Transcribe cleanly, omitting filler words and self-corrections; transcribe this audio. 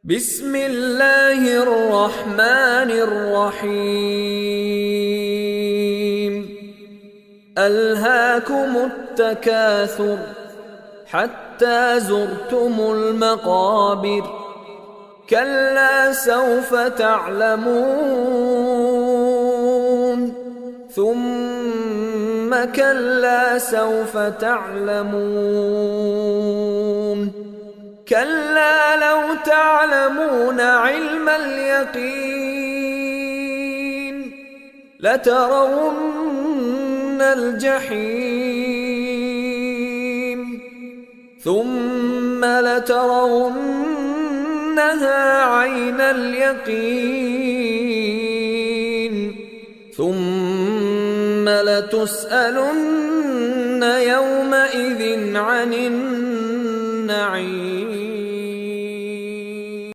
بسم الله الرحمن الرحيم ألهاكم التكاثر حتى زرتم المقابر كلا سوف تعلمون ثم كلا سوف تعلمون كلا لو تعلمون علم اليقين لترون الجحيم ثم لترونها عين اليقين ثم لتسألن يومئذ عن النعيم